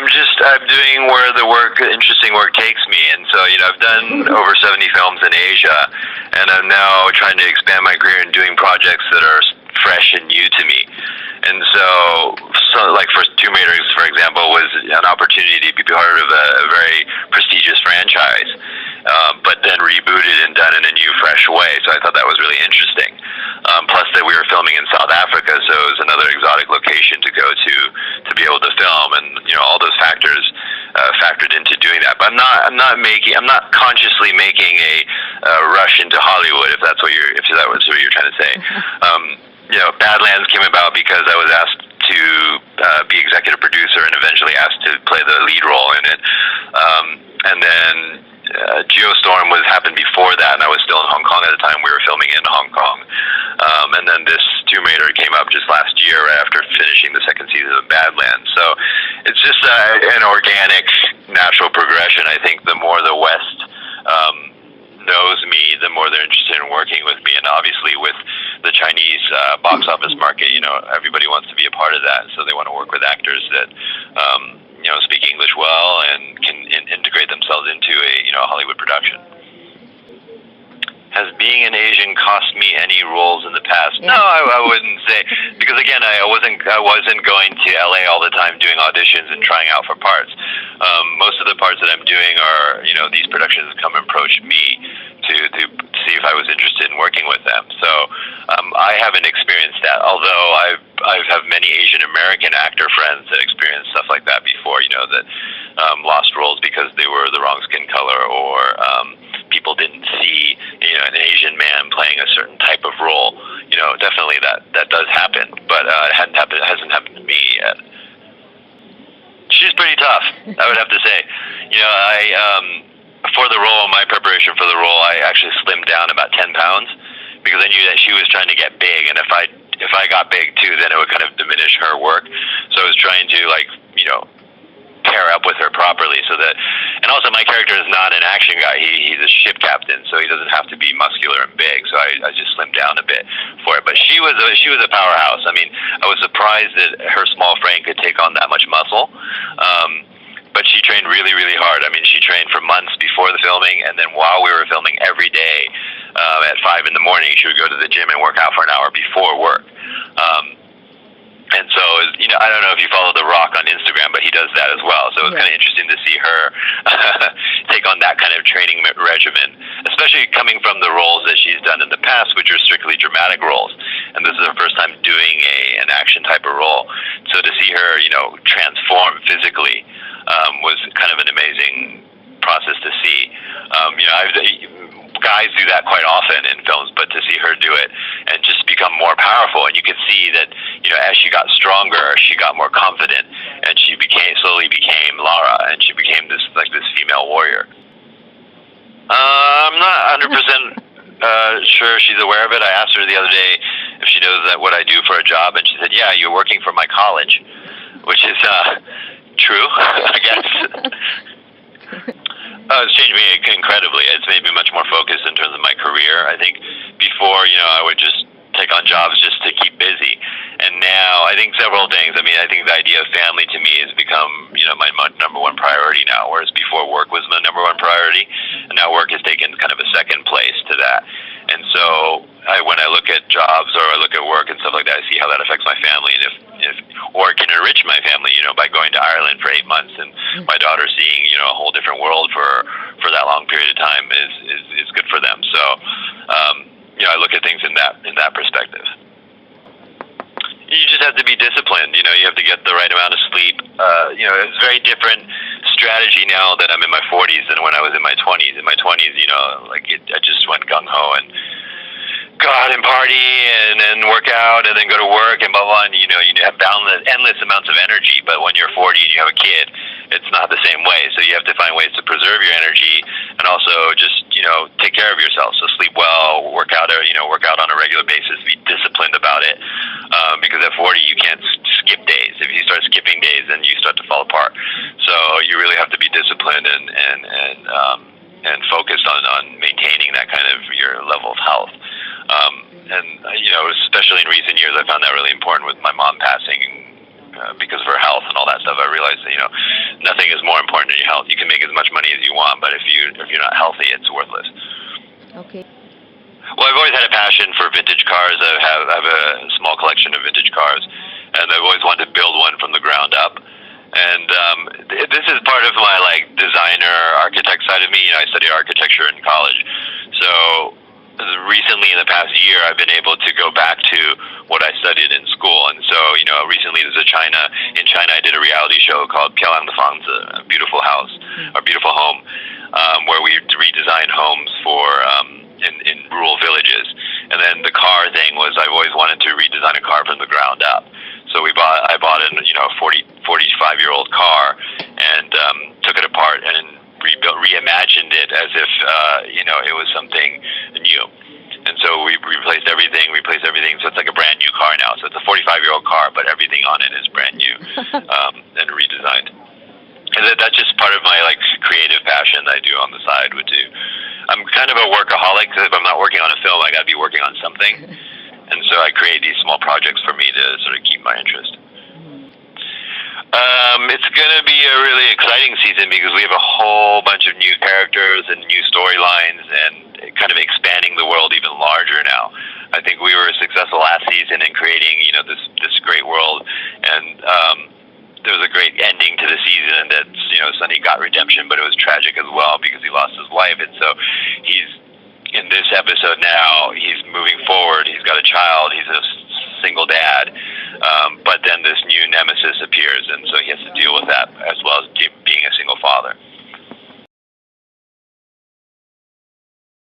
I'm doing where interesting work takes me, and so I've done over 70 films in Asia, and I'm now trying to expand my career and doing projects that are fresh and new to me. And so like for Tomb Raider, for example, was an opportunity to be part of a very prestigious franchise, but then rebooted and done in a new, fresh way. So I thought that was really interesting. Plus that we were filming in South Africa, so it was another exotic location to go to be able to film, and all those factors factored into doing that. But I'm not consciously making a rush into Hollywood, if that was what you're trying to say. Badlands came about because I was asked to be executive producer and eventually asked to play the lead role in it. And then Geostorm happened before that, and I was still in Hong Kong at the time. We were filming in Hong Kong. And then this Tomb Raider came up just last year, right after finishing the second season of Badlands. So it's just an organic, natural progression. I think the more the West knows me, the more they're interested in working with me. And obviously with the Chinese box office market, everybody wants to be a part of that. So they want to work with actors that speak English well and can integrate themselves into a Hollywood production. Has being an Asian cost me any roles in the past? No, I wouldn't say, because again, I wasn't going to LA all the time doing auditions and trying out for parts. Most of the parts that I'm doing are, these productions come and approach me to see if I was interested in working with them. So I haven't experienced that, although I have many Asian American actor friends that experienced stuff like that before, that lost roles because they were the wrong skin color, or people didn't see an Asian man playing a certain type of role. Definitely that does happen, but it hasn't happened to me yet. She's pretty tough, I would have to say. For the role, my preparation for the role, I actually slimmed down about 10 pounds because I knew that she was trying to get big, and if I got big too, then it would kind of diminish her work. So I was trying to pair up with her properly, and also my character is not an action guy. He's a ship captain, so he doesn't have to be muscular and big. So I just slimmed down a bit for it. But she was a powerhouse. I mean, I was surprised that her small frame could take on that much muscle. But she trained really, really hard. I mean, she trained for months before the filming, and then while we were filming every day at 5 in the morning, she would go to the gym and work out for an hour before work. And so, I don't know if you follow The Rock on Instagram, but he does that as well. So it was kind of interesting to see her take on that kind of training regimen, especially coming from the roles that she's done in the past, which are strictly dramatic roles. And this is her first time doing an action type of role. So to see her, transform physically was kind of an amazing process to see. Guys do that quite often in films, but to see her do it and just become more powerful, and you could see that as she got stronger, she got more confident, and she slowly became Lara, and she became this female warrior. I'm not 100% sure she's aware of it. I asked her the other day if she knows that what I do for a job, and she said, "Yeah, you're working for my college," which is true, I guess. It's changed me incredibly. It's made me much more focused in terms of my career. I think before, I would just take on jobs just to keep busy. And now, I think several things. I mean, I think the idea of family to me has become, my number one priority now, whereas before work was my number one priority, and now work has taken kind of a second place to that. And so when I look at jobs or I look at work and stuff like that, I see how that affects my family, and or it can enrich my family, by going to Ireland for 8 months and my daughter seeing, a whole different world for that long period of time is good for them. So, I look at things in that perspective. You just have to be disciplined. You have to get the right amount of sleep. It's very different strategy now that I'm in my 40s than when I was in my 20s. In my 20s, I just went gung-ho and go out and party and then work out and then go to work and blah, blah, and, you have endless amounts of energy. But when you're 40 and you have a kid, it's not the same way. So you have to find ways to preserve your energy and also just, take care of yourself. So sleep well, work out on a regular basis, be disciplined about it. Because at 40, you can't skip days. If you start skipping days, then you start to fall apart. So you really have to be disciplined and focused on maintaining that kind of your level of health. Especially in recent years, I found that really important with my mom passing because of her health and all that stuff. I realized realized that, nothing is more important than your health. You can make as much money as you want, but if you're not healthy, it's worthless. Okay. Well, I've always had a passion for vintage cars. I have a small collection of vintage cars, and I've always wanted to build one from the ground up. And this is part of my designer architect side of me. I studied architecture in college, so recently in the past year I've been able to go back to what I studied in school. And so recently in China I did a reality show called 漂亮的房子, a beautiful house, or beautiful home, where we redesigned homes for in rural villages. And then the car thing was, I've always wanted to redesign a car from the ground up. So I bought a 45-year-old car and took it apart and reimagined it as if it was something new. And so we replaced everything. So it's like a brand new car now. So it's a 45-year-old car, but everything on it is brand new and redesigned. And that's just part of my creative passion that I do on the side. I'm kind of a workaholic. Because if I'm not working on a film, I got to be working on something. And so I create these small projects for me to sort of keep my interest. It's going to be a really exciting season because we have a whole bunch of new characters and new storylines and kind of expanding the world even larger now. I think we were successful last season in creating, this great world, and there was a great ending to the season that, Sonny got redemption, but it was tragic as well because he lost his wife. And so in this episode now,